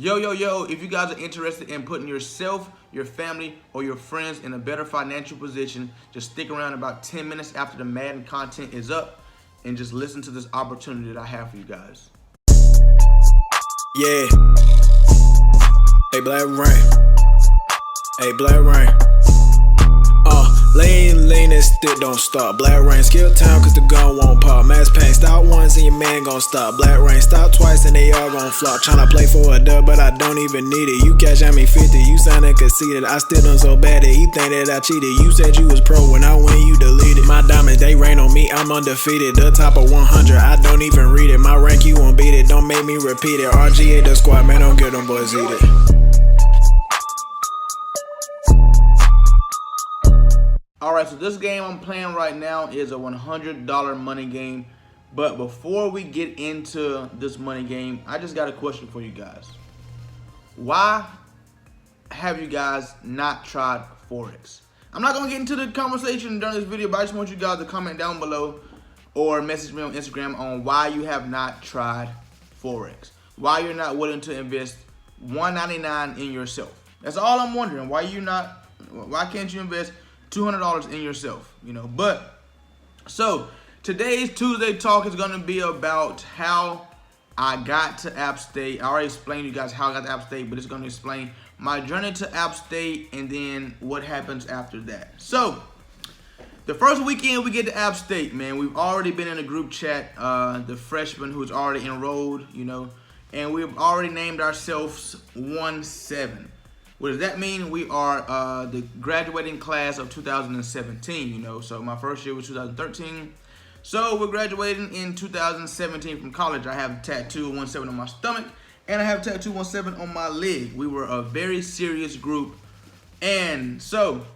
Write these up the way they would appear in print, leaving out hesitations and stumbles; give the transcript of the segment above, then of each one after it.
Yo, if you guys are interested in putting yourself, your family, or your friends in a better financial position, just stick around about 10 minutes after the Madden content is up and just listen to this opportunity that I have for you guys. Yeah. Hey, Blackreign. Hey, Blackreign. Lean and stick don't stop. Blackreign skill town cause the gun won't pop. Mass pain, stop once and your man gon' stop. Blackreign stop twice and they all gon' flop. Tryna play for a dub but I don't even need it. You cash at me 50, you soundin' conceited. I still done so bad that he think that I cheated. You said you was pro when I win you deleted. My diamonds they rain on me, I'm undefeated. The top of 100, I don't even read it. My rank you won't beat it, don't make me repeat it. RGA the squad, man, don't get them boys eat it. Alright, so this game I'm playing right now is a $100 money game. But before we get into this money game, I just got a question for you guys. Why have you guys not tried Forex? I'm not going to get into the conversation during this video, but I just want you guys to comment down below or message me on Instagram on why you have not tried Forex. Why you're not willing to invest $199 in yourself. That's all I'm wondering. Why can't you invest $200 in yourself, but so today's Tuesday talk is going to be about how I got to App State. I already explained to you guys how I got to App State, but it's going to explain my journey to App State and then what happens after that. So the first weekend we get to App State, man, we've already been in a group chat, the freshman who's already enrolled, and we've already named ourselves 1-7. What does that mean? We are the graduating class of 2017, so my first year was 2013. So we're graduating in 2017 from college. I have a tattoo 1-7 on my stomach, and I have a tattoo 1-7 on my leg. We were a very serious group. And so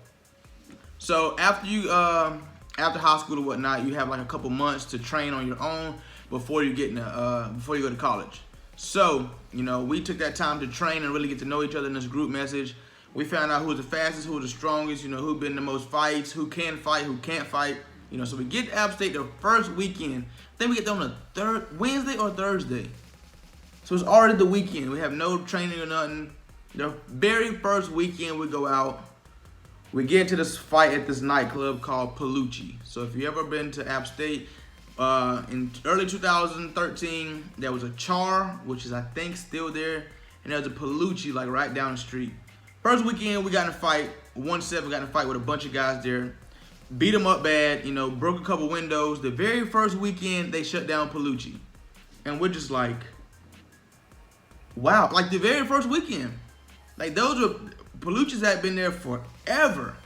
after you after high school or whatnot, you have like a couple months to train on your own before you before you go to college. So, we took that time to train and really get to know each other in this group message. We found out who was the fastest, who was the strongest, who been the most fights, who can fight, who can't fight. So we get to App State the first weekend. I think we get there on the Wednesday or Thursday. So it's already the weekend. We have no training or nothing. The very first weekend we go out, we get into this fight at this nightclub called Palucci. So if you ever been to App State, in early 2013, there was a Char, which is I think still there, and there was a Palucci like right down the street. First weekend we got in a fight, 1-7 got in a fight with a bunch of guys there, beat them up bad, broke a couple windows. The very first weekend they shut down Palucci, and we're just like, wow, like the very first weekend, like those were Palucci's had been there forever.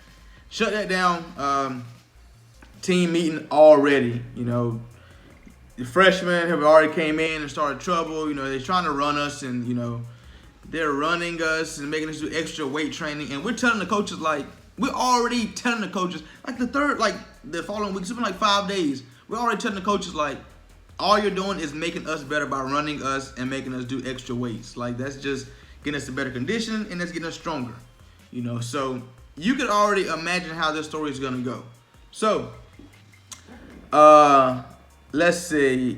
Shut that down. Team meeting already, the freshmen have already came in and started trouble. They're trying to run us, and they're running us and making us do extra weight training. And we're telling the coaches, like, the following week, it's been like 5 days. We're already telling the coaches, like, all you're doing is making us better by running us and making us do extra weights. Like, that's just getting us to better condition and that's getting us stronger. So you could already imagine how this story is gonna go. So let's see.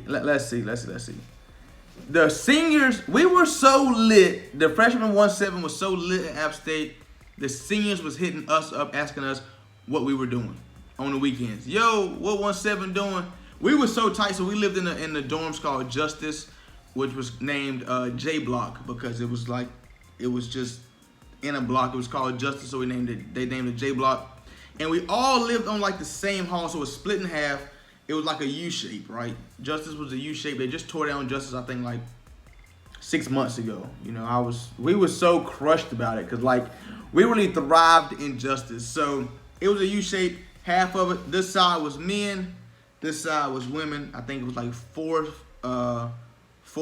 The seniors, we were so lit. The freshman 1-7 was so lit at App State. The seniors was hitting us up, asking us what we were doing on the weekends. Yo, what 1-7 doing? We were so tight, so we lived in the dorms called Justice, which was named J Block because it was just in a block. It was called Justice, so they named it J Block. And we all lived on like the same hall, so it was split in half. It was like a U shape, right? Justice was a U shape. They just tore down Justice, I think, like 6 months ago. We were so crushed about it because like we really thrived in Justice. So it was a U shape. Half of it, this side was men, this side was women. I think it was like four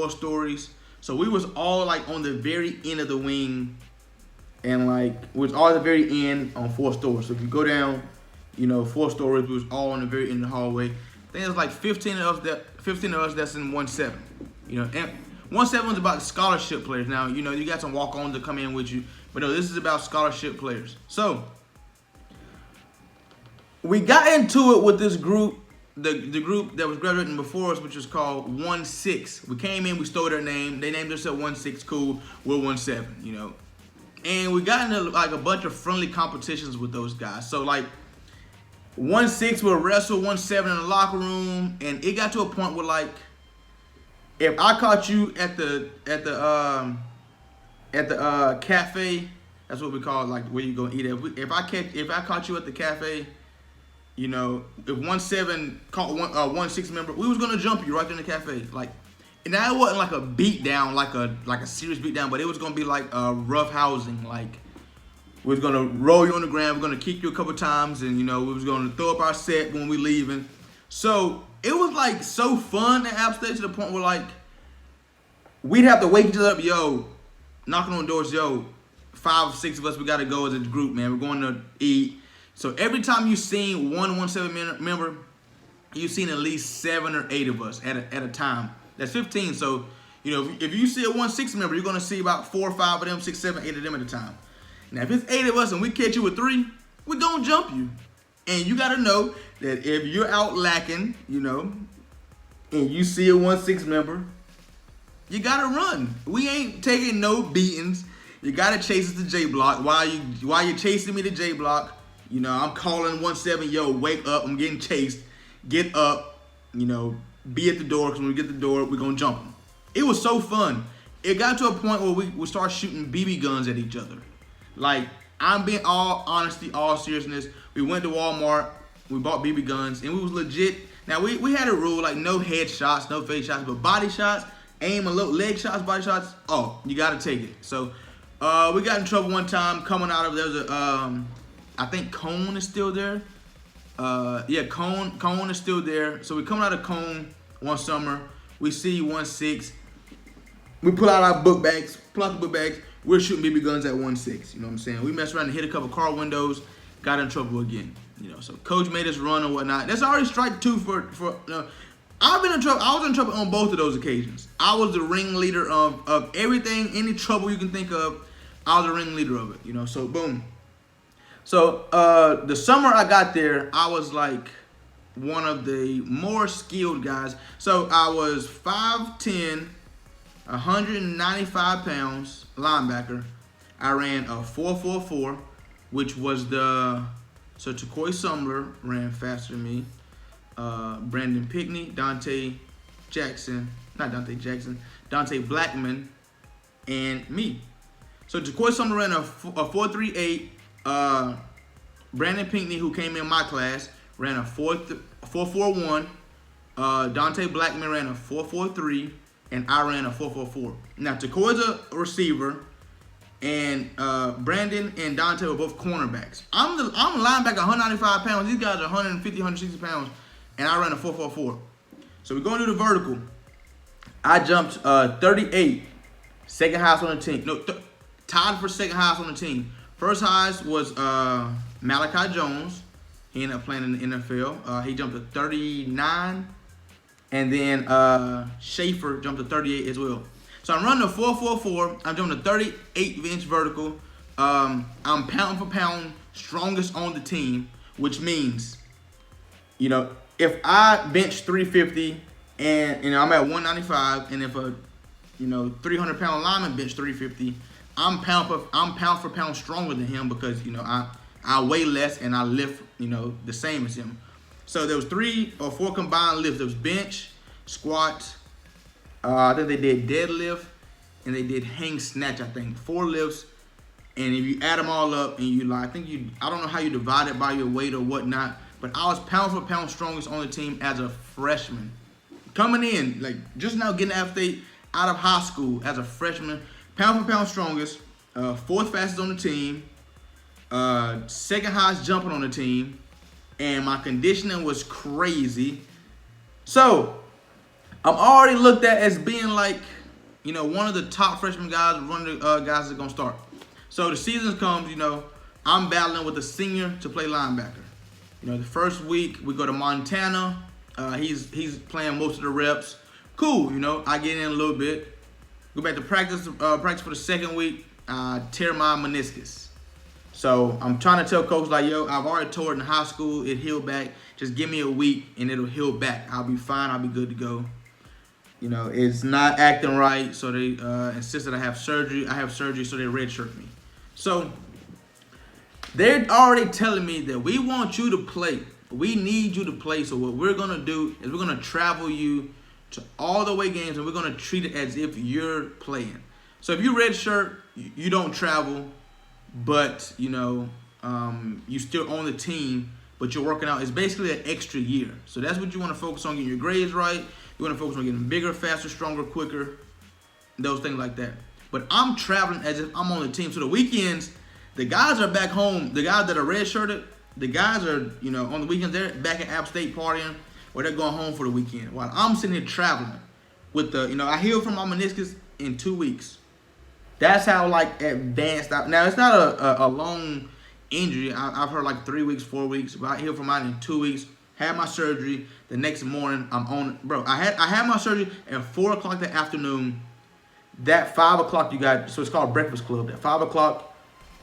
stories. So we was all like on the very end of the wing, and like it was all at the very end on 4 stories. So if you go down, 4 stories, we was all on the very end of the hallway. I think there's like 15 of us that's in 1-7. And 1-7 was about scholarship players. Now, you got some walk-ons to come in with you, but no, this is about scholarship players. So we got into it with this group the group that was graduating before us, which was called 1-6. We came in, we stole their name. They named themselves 1-6. Cool, we're 1-7. You know, and we got into like a bunch of friendly competitions with those guys. So like 1-6 will wrestle 1-7 in the locker room, and it got to a point where like if I caught you at the cafe, that's what we call it, like where you go eat at. If I caught you at the cafe, you know, if 1-7 caught 1-6 member, we was gonna jump you right there in the cafe. Like, and that wasn't like a beat down, like a serious beat down, but it was gonna be like rough housing. Like, we was gonna roll you on the ground, we're gonna kick you a couple times, and you know, we was gonna throw up our set when we leaving. So it was like so fun at App State to the point where like we'd have to wake each other up, yo, knocking on doors, yo, 5 or 6 of us, we gotta go as a group, man. We're going to eat. So every time you seen 1-7 member, you seen at least 7 or 8 of us at a time. That's 15. So, you know, if you see a 1-6 member, you're gonna see about 4 or 5 of them, 6, 7, 8 of them at a time. Now, if it's 8 of us and we catch you with 3, we're gonna jump you. And you gotta know that if you're out lacking, you know, and you see a 1-6 member, you gotta run. We ain't taking no beatings. You gotta chase us to J block. While you're chasing me to J block, you know, I'm calling 1-7, yo, wake up, I'm getting chased. Get up, you know, be at the door, because when we get to the door, we're gonna jump them. It was so fun. It got to a point where we start shooting BB guns at each other. Like, I'm being all honesty, all seriousness. We went to Walmart, we bought BB guns, and we was legit. Now, we had a rule, like no head shots, no face shots, but body shots, aim a little, leg shots, body shots, oh, you gotta take it. So, we got in trouble one time coming out of, there was a, I think Cone is still there. Yeah, Cone is still there. So we coming out of Cone one summer. We see 1-6. We pull out our book bags, We're shooting BB guns at 1-6. You know what I'm saying? We messed around and hit a couple car windows, got in trouble again. You know, so coach made us run or whatnot. That's already strike 2 for I've been in trouble. I was in trouble on both of those occasions. I was the ringleader of everything, any trouble you can think of. I was the ringleader of it. You know, so boom. So the summer I got there, I was like one of the more skilled guys. So I was 5'10", 195 pounds, linebacker. I ran a 4.44, which was so Tacoy Sumler ran faster than me. Brandon Pickney, Dante Blackman, and me. So Tacoy Sumler ran a 4.38. Brandon Pinkney, who came in my class, ran a 4.41. Dante Blackman ran a 4.43, and I ran a 4.44. Now Tacoy's a receiver, and Brandon and Dante were both cornerbacks. I'm a linebacker, 195 pounds. These guys are 150, 160 pounds, and I ran a 4.44. So we're going to do the vertical. I jumped 38, second highest on the team. No, tied for second highest on the team. First highest was Malachi Jones. He ended up playing in the NFL. He jumped to 39. And then Schaefer jumped to 38 as well. So I'm running a 4.44. I'm jumping to 38-inch vertical. I'm pound for pound strongest on the team, which means, you know, if I bench 350 and I'm at 195, and if a 300-pound lineman bench 350, I'm pound for pound stronger than him because, you know, I weigh less and I lift, you know, the same as him. So there was 3 or 4 combined lifts. There was bench, squat, I think they did deadlift, and they did hang snatch, I think. 4 lifts. And if you add them all up and I don't know how you divide it by your weight or whatnot, but I was pound for pound strongest on the team as a freshman. Coming in, like just now getting App State out of high school as a freshman, pound for pound strongest, 4th fastest on the team, 2nd highest jumping on the team, and my conditioning was crazy. So I'm already looked at as being like, you know, one of the top freshman guys, one of the guys that's gonna start. So the season comes, you know, I'm battling with a senior to play linebacker. You know, the first week we go to Montana. He's playing most of the reps. Cool, you know, I get in a little bit. Go back to practice for the second week. Tear my meniscus. So I'm trying to tell coach, like, yo, I've already tore it in high school. It healed back. Just give me a week and it'll heal back. I'll be fine. I'll be good to go. You know, it's not acting right, so they insist that I have surgery. I have surgery, so they redshirt me. So they're already telling me that we want you to play. We need you to play. So what we're gonna do is we're gonna travel you to all the away games, and we're gonna treat it as if you're playing. So if you redshirt, you don't travel, but you know you still on the team, but you're working out. It's basically an extra year. So that's what you want to focus on: getting your grades right. You want to focus on getting bigger, faster, stronger, quicker, those things like that. But I'm traveling as if I'm on the team. So the weekends, the guys are back home. The guys that are redshirted, the guys are, you know, on the weekends, they're back at App State partying, or they're going home for the weekend. While I'm sitting here traveling with the, you know, I healed from my meniscus in 2 weeks. That's how, like, advanced I, now it's not a long injury. I've heard like 3 weeks, 4 weeks, but I healed from mine in 2 weeks. Had my surgery. The next morning, I'm on, bro. I had my surgery at 4 o'clock that afternoon. That 5 o'clock, you got, so it's called Breakfast Club. At 5 o'clock,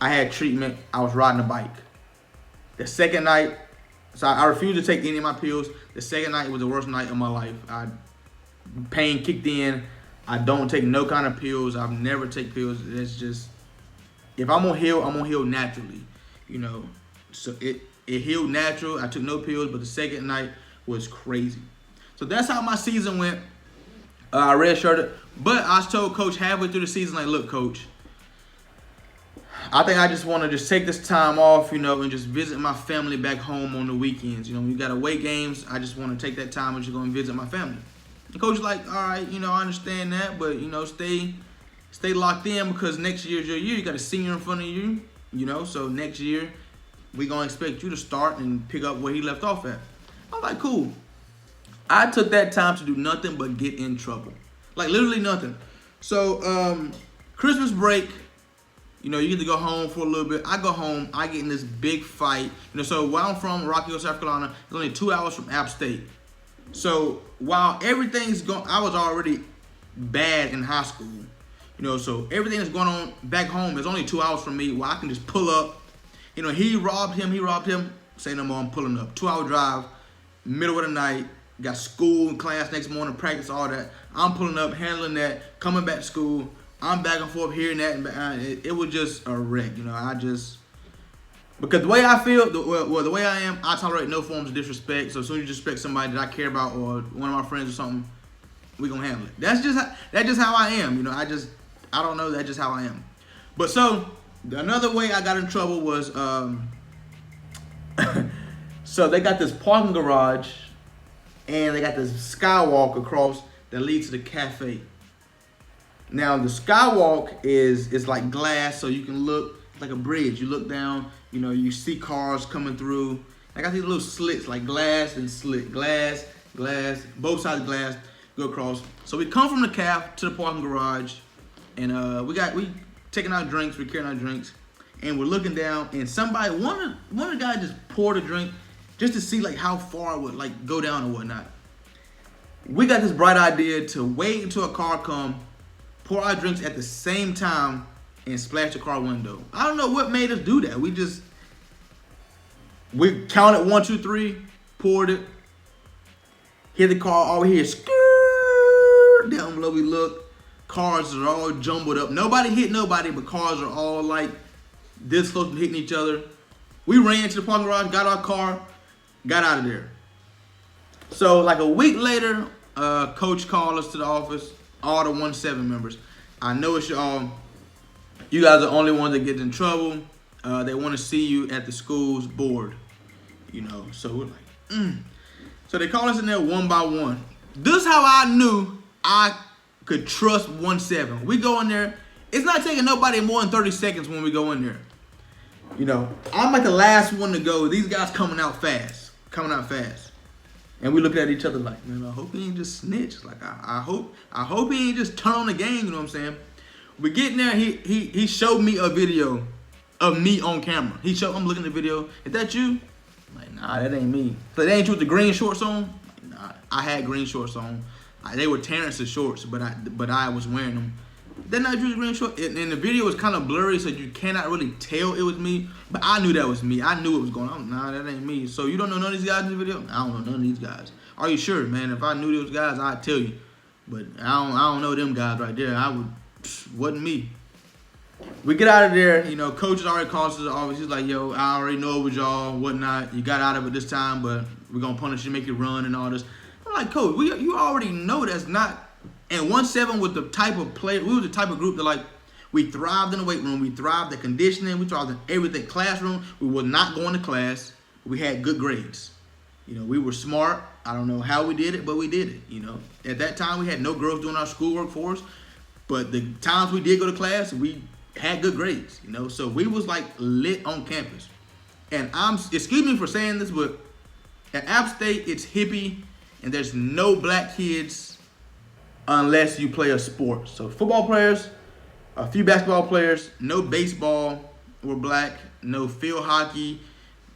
I had treatment. I was riding a bike. The second night, so I refused to take any of my pills. The second night was the worst night of my life. Pain kicked in. I don't take no kind of pills. I've never take pills. It's just, if I'm gonna heal naturally, you know. So it healed natural. I took no pills, but the second night was crazy. So that's how my season went. I redshirted, but I told coach halfway through the season, like, look, coach, I think I just want to just take this time off, you know, and just visit my family back home on the weekends. You know, when you got away games, I just want to take that time and just go and visit my family. The coach was like, all right, you know, I understand that, but, you know, stay locked in, because next year's your year. You got a senior in front of you, you know, so next year we're going to expect you to start and pick up where he left off at. I was like, cool. I took that time to do nothing but get in trouble. Like, literally nothing. So, Christmas break, you know, you get to go home for a little bit. I go home, I get in this big fight. You know, so where I'm from, Rocky Hill, South Carolina, it's only 2 hours from App State. So while everything's going, I was already bad in high school. You know, so everything that's going on back home is only 2 hours from me, where I can just pull up. You know, he robbed him, say no more, I'm pulling up. 2 hour drive, middle of the night, got school and class next morning, practice, all that. I'm pulling up, handling that, coming back to school. I'm back and forth hearing that, and it was just a wreck, you know. Because the way I feel, the way I am, I tolerate no forms of disrespect. So as soon as you disrespect somebody that I care about, or one of my friends or something, we gonna handle it. That's just how I am, you know. I don't know, that's just how I am. But so another way I got in trouble was, so they got this parking garage, and they got this skywalk across that leads to the cafe. Now the skywalk is like glass, so you can look like a bridge. You look down, you know, you see cars coming through. I got these little slits, like glass and slit, glass, both sides glass, go across. So we come from the caf to the parking garage, and we taking our drinks, we're carrying our drinks, and we're looking down, and one of the guys just poured a drink just to see like how far it would like go down or whatnot. We got this bright idea to wait until a car come, pour our drinks at the same time, and splash the car window. I don't know what made us do that. We counted 1, 2, 3, poured it, hit the car, all we hear is skrrr. Down below we look, cars are all jumbled up. Nobody hit nobody, but cars are all like this close to hitting each other. We ran to the parking garage, got our car, got out of there. So like a week later, coach called us to the office, all the 1-7 members. I know it's y'all. You guys are the only ones that get in trouble. They want to see you at the school's board. You know, so we're like, So they call us in there one by one. This is how I knew I could trust 1-7. We go in there. It's not taking nobody more than 30 seconds when we go in there. You know, I'm like the last one to go. These guys coming out fast. And we looked at each other like, man, I hope he ain't just snitch. Like, I hope he ain't just turn on the game, you know what I'm saying? We get in there, he showed me a video of me on camera. I'm looking at the video. Is that you? I'm like, nah, that ain't me. So that ain't you with the green shorts on? Like, nah, I had green shorts on. They were Terrence's shorts, but I was wearing them. That not Juice Green short? And the video was kind of blurry, so you cannot really tell it was me. But I knew that was me. I knew it was going on. Nah, that ain't me. So you don't know none of these guys in the video? I don't know none of these guys. Are you sure, man? If I knew those guys, I'd tell you. But I don't know them guys right there. Wasn't me. We get out of there. You know, coach already calls us to the office. He's like, yo, I already know it was y'all, whatnot. You got out of it this time, but we're going to punish you, make you run and all this. I'm like, coach, you already know that's not. And 1-7 was the type of player, we were the type of group that, like, we thrived in the weight room, we thrived at conditioning, we thrived in everything, classroom. We were not going to class. We had good grades. You know, we were smart. I don't know how we did it, but we did it, you know. At that time, we had no girls doing our schoolwork for us, but the times we did go to class, we had good grades, you know. So we was, like, lit on campus. And excuse me for saying this, but at App State, it's hippie, and there's no black kids unless you play a sport. So football players, a few basketball players, no baseball were black, no field hockey,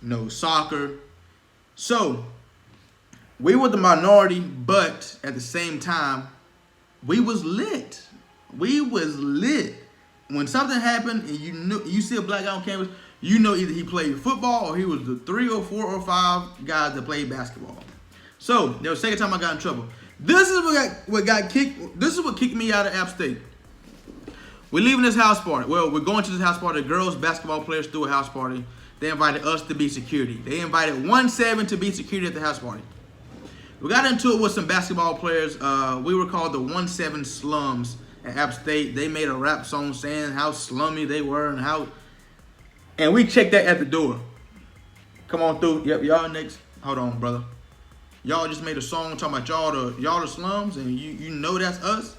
no soccer. So we were the minority, but at the same time, we was lit. We was lit. When something happened and you see a black guy on campus, you know either he played football or he was the 3 or 4 or 5 guys that played basketball. So there was the second time I got in trouble. This is what got kicked. This is what kicked me out of App State. We're leaving this house party. Well, we're going to this house party. The girls basketball players threw a house party. They invited us to be security. They invited 1-7 to be security at the house party. We got into it with some basketball players. We were called the 1-7 Slums at App State. They made a rap song saying how slummy they were and we checked that at the door. Come on through. Yep, y'all next. Hold on, brother. Y'all just made a song talking about y'all the slums, and you know that's us.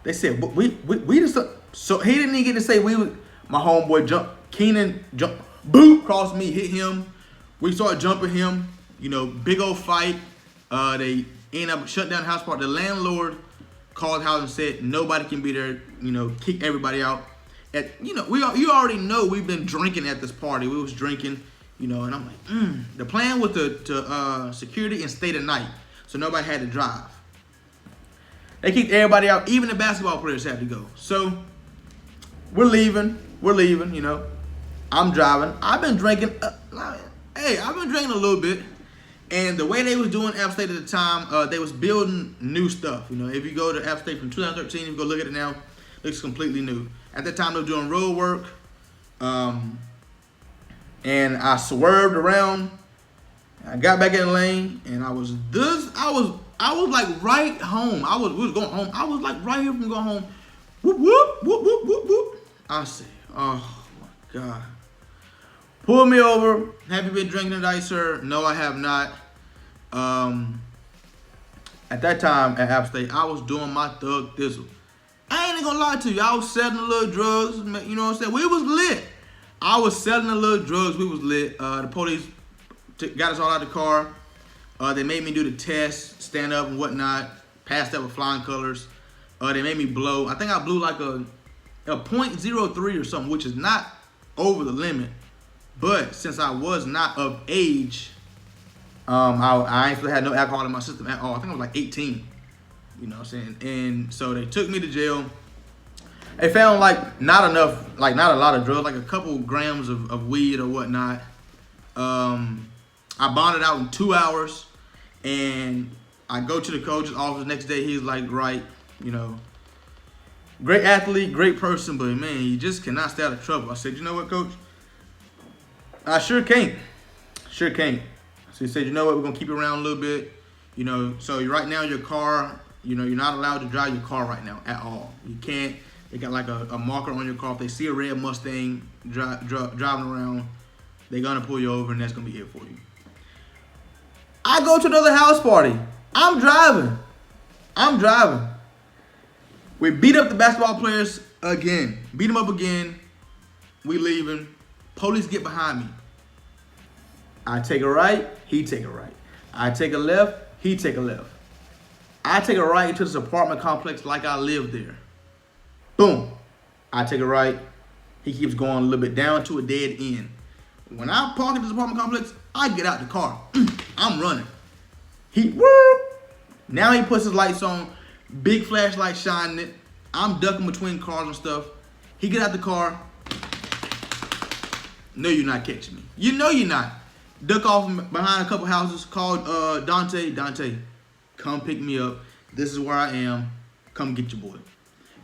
They said we just so he didn't even get to say we was. My homeboy Keenan jumped, boop, crossed me, hit him. We started jumping him. You know, big old fight. They ended up shutting down the house party. The landlord called the house and said nobody can be there. You know, kick everybody out. You you already know we've been drinking at this party. We was drinking. You know, and I'm like, The plan was to security and stay the night, so nobody had to drive. They kicked everybody out. Even the basketball players had to go. So we're leaving, you know. I'm driving. I've been drinking. I've been drinking a little bit. And the way they was doing App State at the time, they was building new stuff. You know, if you go to App State from 2013, if you go look at it now, it looks completely new. At that time, they were doing road work. And I swerved around. I got back in the lane, and I was like right home. We was going home. I was like right here from going home. Whoop whoop whoop whoop whoop whoop. I said, oh my God. Pull me over. Have you been drinking tonight, sir? No, I have not. At that time at App State, I was doing my thug thistle. I ain't gonna lie to you. I was selling a little drugs. You know what I'm saying? We was lit. I was selling a little drugs. We was lit. The police got us all out of the car. They made me do the test, stand up and whatnot. Passed up with flying colors. They made me blow. I think I blew like a .03 or something, which is not over the limit. But since I was not of age, I actually had no alcohol in my system at all. I think I was like 18. You know what I'm saying? And so they took me to jail. They found like not a lot of drugs, like a couple grams of weed or whatnot. I bonded out in 2 hours, and I go to the coach's office the next day. He's like, right, you know, great athlete, great person, but man, you just cannot stay out of trouble. I said, you know what, coach? I sure can't. Sure can't. So he said, you know what, we're gonna keep you around a little bit. You know, so right now your car, you know, you're not allowed to drive your car right now at all. You can't. They got like a marker on your car. If they see a red Mustang driving around, they're gonna pull you over, and that's gonna be it for you. I go to another house party. I'm driving. We beat up the basketball players again. Beat them up again. We leaving. Police get behind me. I take a right, he take a right. I take a left, he take a left. I take a right into this apartment complex like I live there. Boom. I take a right. He keeps going a little bit down to a dead end. When I park at this apartment complex, I get out the car. I'm running. Now he puts his lights on, big flashlight shining it. I'm ducking between cars and stuff. He get out the car. No, you're not catching me. You know you're not. Duck off behind a couple houses. Called Dante. Dante, come pick me up. This is where I am. Come get your boy.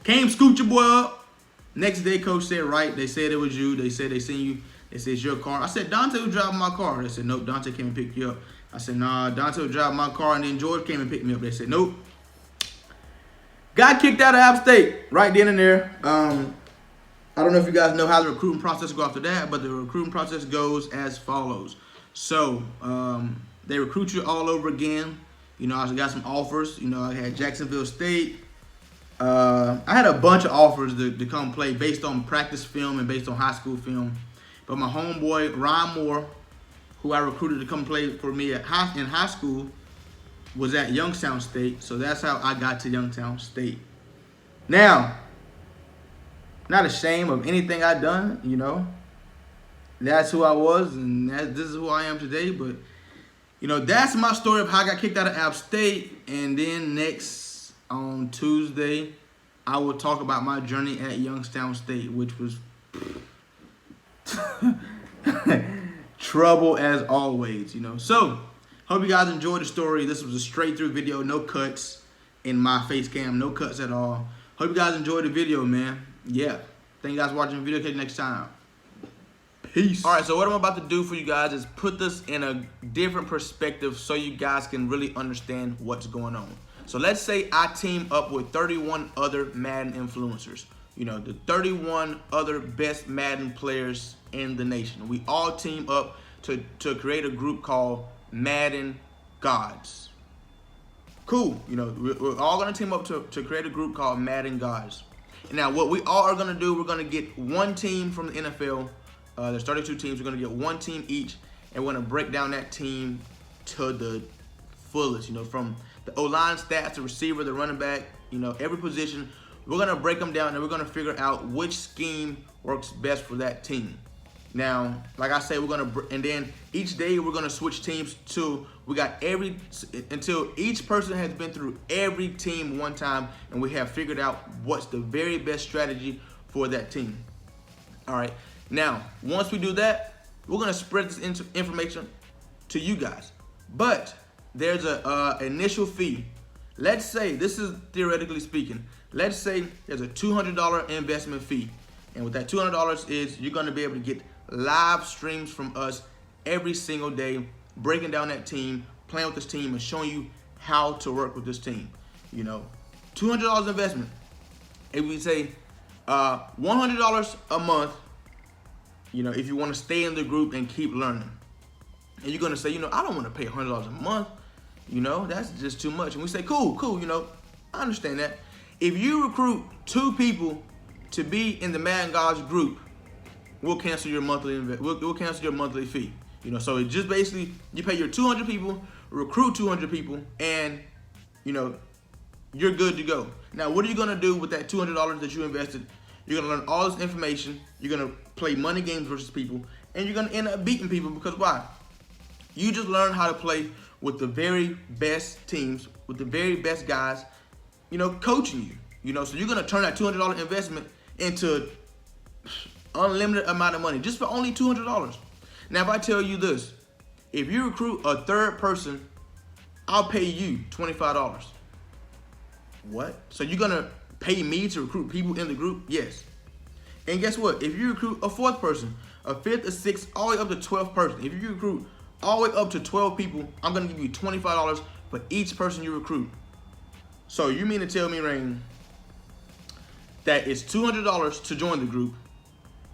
Came scoop your boy up. Next day, coach said, right, they said it was you. They said they seen you. They said it's your car. I said, Dante was driving my car. They said, nope, Dante came and picked you up. I said, nah, Dante was driving my car, and then George came and picked me up. They said, nope. Got kicked out of App State right then and there. I don't know if you guys know how the recruiting process goes after that, but the recruiting process goes as follows. So they recruit you all over again. You know, I got some offers. You know, I had Jacksonville State. I had a bunch of offers to come play based on practice film and based on high school film. But my homeboy, Ryan Moore, who I recruited to come play for me in high school, was at Youngstown State. So that's how I got to Youngstown State. Now, not ashamed of anything I've done, you know. That's who I was, and this is who I am today. But, you know, that's my story of how I got kicked out of App State. And then next, on Tuesday, I will talk about my journey at Youngstown State, which was trouble as always, you know. So, hope you guys enjoyed the story. This was a straight through video, no cuts in my face cam, no cuts at all. Hope you guys enjoyed the video, man. Yeah. Thank you guys for watching the video. Catch you next time. Peace. All right, so what I'm about to do for you guys is put this in a different perspective so you guys can really understand what's going on. So let's say I team up with 31 other Madden influencers. You know, the 31 other best Madden players in the nation. We all team up to create a group called Madden Gods. Cool. You know, we're all going to team up to create a group called Madden Gods. And now what we all are going to do, we're going to get one team from the NFL. There's 32 teams. We're going to get one team each, and we're going to break down that team to the fullest. You know, from the O-line stats, the receiver, the running back, you know, every position. We're going to break them down, and we're going to figure out which scheme works best for that team. Now, like I said, we're going to, and then each day we're going to switch teams to, we got until each person has been through every team one time, and we have figured out what's the very best strategy for that team. All right. Now, once we do that, we're going to spread this information to you guys. But there's a initial fee. Let's say, this is theoretically speaking, let's say there's a $200 investment fee. And what that $200 is, you're going to be able to get live streams from us every single day, breaking down that team, playing with this team, and showing you how to work with this team. You know, $200 investment. If we say $100 a month, you know, if you want to stay in the group and keep learning. And you're going to say, you know, I don't want to pay $100 a month. You know, that's just too much. And we say, cool, you know, I understand that. If you recruit 2 people to be in the Madden Gods group, we'll cancel your monthly we'll cancel your monthly fee. You know, so it just basically, you pay your 200 people, recruit 200 people, and, you know, you're good to go. Now, what are you going to do with that $200 that you invested? You're going to learn all this information. You're going to play money games versus people, and you're going to end up beating people because why? You just learned how to play with the very best teams, with the very best guys, you know, coaching you. You know, so you're going to turn that $200 investment into unlimited amount of money just for only $200. Now, if I tell you this, if you recruit a third person, I'll pay you $25. What? So you're going to pay me to recruit people in the group? Yes. And guess what? If you recruit a 4th person, a 5th, a 6th, all the way up to 12th person, if you recruit all the way up to 12 people, I'm going to give you $25 for each person you recruit. So you mean to tell me, Rain, that it's $200 to join the group,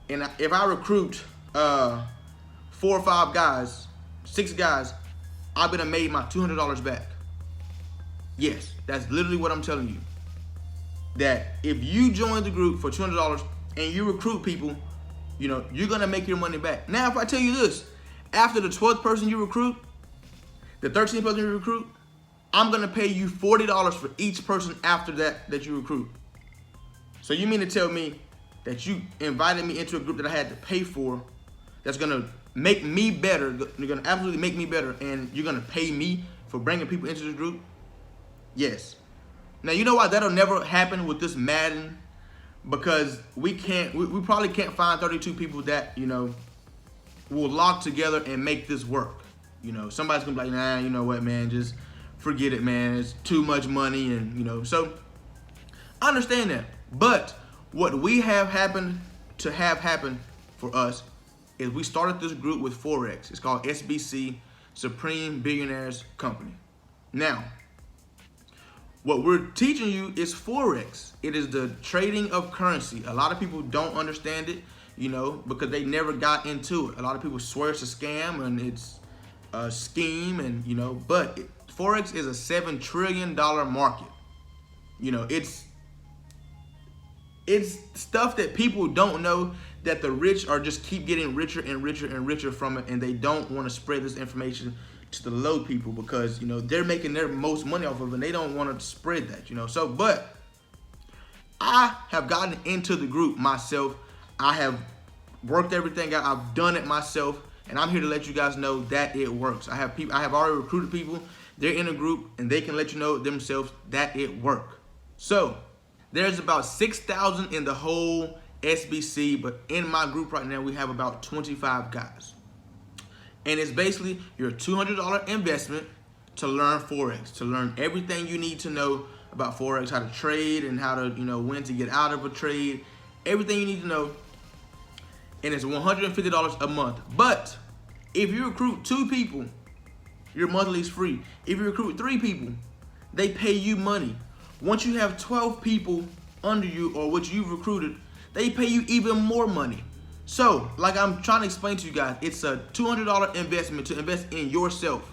and if I recruit 4 or 5 guys, 6 guys, I'm going to make my $200 back? Yes, that's literally what I'm telling you. That if you join the group for $200 and you recruit people, you know, you're going to make your money back. Now, if I tell you this, after the 12th person you recruit, the 13th person you recruit, I'm going to pay you $40 for each person after that you recruit. So you mean to tell me that you invited me into a group that I had to pay for, that's going to make me better, you're going to absolutely make me better, and you're going to pay me for bringing people into this group? Yes. Now, you know why that'll never happen with this Madden? Because we probably can't find 32 people that, you know, will lock together and make this work. You know, somebody's gonna be like, nah, you know what, man, just forget it, man. It's too much money, and, you know, so I understand that. But what we have happen for us is we started this group with Forex. It's called SBC, Supreme Billionaires Company. Now, what we're teaching you is Forex. It is the trading of currency. A lot of people don't understand it, you know, because they never got into it. A lot of people swear it's a scam and it's a scheme, and, you know, but Forex is a $7 trillion market. You know, it's stuff that people don't know, that the rich are just keep getting richer and richer and richer from it, and they don't want to spread this information to the low people because, you know, they're making their most money off of it and they don't want to spread that, you know. So, but I have gotten into the group myself. I have worked everything out. I've done it myself, and I'm here to let you guys know that it works. I have already recruited people. They're in a group and they can let you know themselves that it works. So there's about 6,000 in the whole SBC, but in my group right now we have about 25 guys. And it's basically your $200 investment to learn Forex, to learn everything you need to know about Forex, how to trade and how to, you know, when to get out of a trade, everything you need to know. And it's $150 a month. But if you recruit 2 people, your monthly is free. If you recruit 3 people, they pay you money. Once you have 12 people under you or what you've recruited, they pay you even more money. So, like I'm trying to explain to you guys, it's a $200 investment to invest in yourself.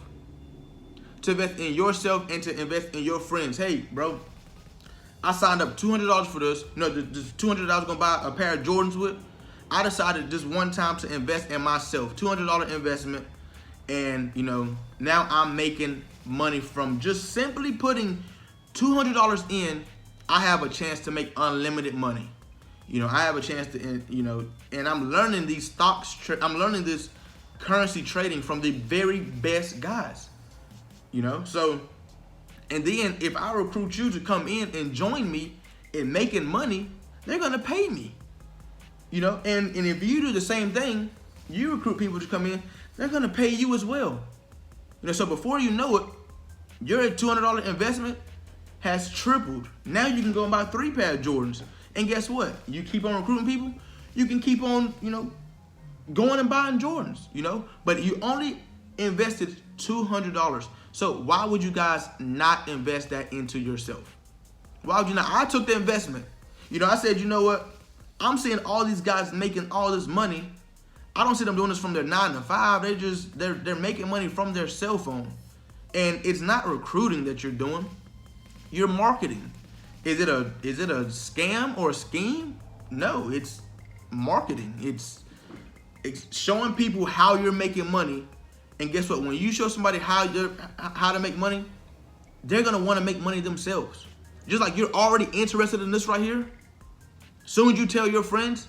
To invest in yourself and to invest in your friends. Hey, bro, I signed up $200 for this. You know, this $200 gonna buy a pair of Jordans with. I decided this one time to invest in myself. $200 investment. And, you know, now I'm making money from just simply putting $200 in. I have a chance to make unlimited money. You know, I have a chance to, you know, and I'm learning these stocks. I'm learning this currency trading from the very best guys. You know, so, and then if I recruit you to come in and join me in making money, they're gonna pay me. You know, and if you do the same thing, you recruit people to come in, they're gonna pay you as well. You know, so before you know it, your $200 investment has tripled. Now you can go and buy 3 pair of Jordans. And guess what? You keep on recruiting people, you can keep on, you know, going and buying Jordans, you know, but you only invested $200. So why would you guys not invest that into yourself? Why would you not? I took the investment. You know, I said, you know what? I'm seeing all these guys making all this money. I don't see them doing this from their 9 to 5. They're making money from their cell phone. And it's not recruiting that you're doing. You're marketing. Is it a scam or a scheme? No, it's marketing. It's showing people how you're making money. And guess what? When you show somebody how to make money, they're gonna want to make money themselves. Just like you're already interested in this right here. Soon as you tell your friends,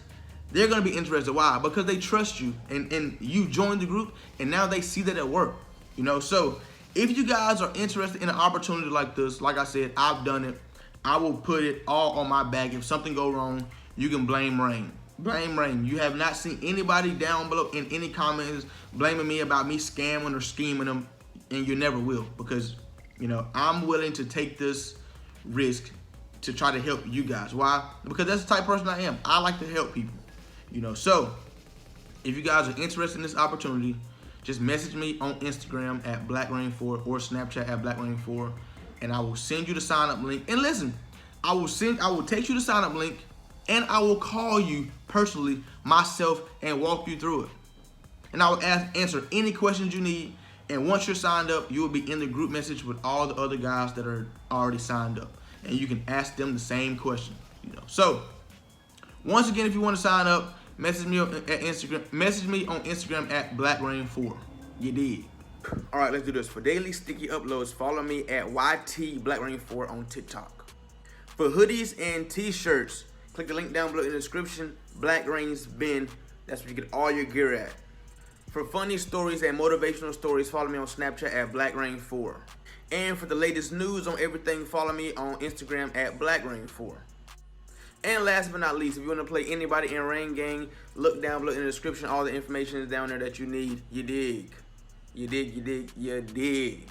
they're gonna be interested. Why? Because they trust you and you joined the group, and now they see that it works. You know, so if you guys are interested in an opportunity like this, like I said, I've done it. I will put it all on my back. If something go wrong, you can blame Rain. Blame Rain. You have not seen anybody down below in any comments blaming me about me scamming or scheming them, and you never will, because, you know, I'm willing to take this risk to try to help you guys. Why? Because that's the type of person I am. I like to help people, you know. So if you guys are interested in this opportunity, just message me on Instagram at Blackreign4 or Snapchat at Blackreign4, and I will send you the sign up link. And listen, I will text you the sign up link, and I will call you personally myself and walk you through it. And I will answer any questions you need. And once you're signed up, you will be in the group message with all the other guys that are already signed up, and you can ask them the same question. You know. So once again, if you want to sign up, message me on Instagram. Message me on Instagram at Blackreign4. You did. All right, let's do this. For daily sticky uploads, follow me at YT Blackreign4 on TikTok. For hoodies and t-shirts, click the link down below in the description. Blackraign's bin. That's where you get all your gear at. For funny stories and motivational stories, follow me on Snapchat at Blackreign4. And for the latest news on everything, follow me on Instagram at Blackreign4. And last but not least, if you want to play anybody in Rain Gang, look down below in the description. All the information is down there that you need. You dig. You dig, you dig, you dig.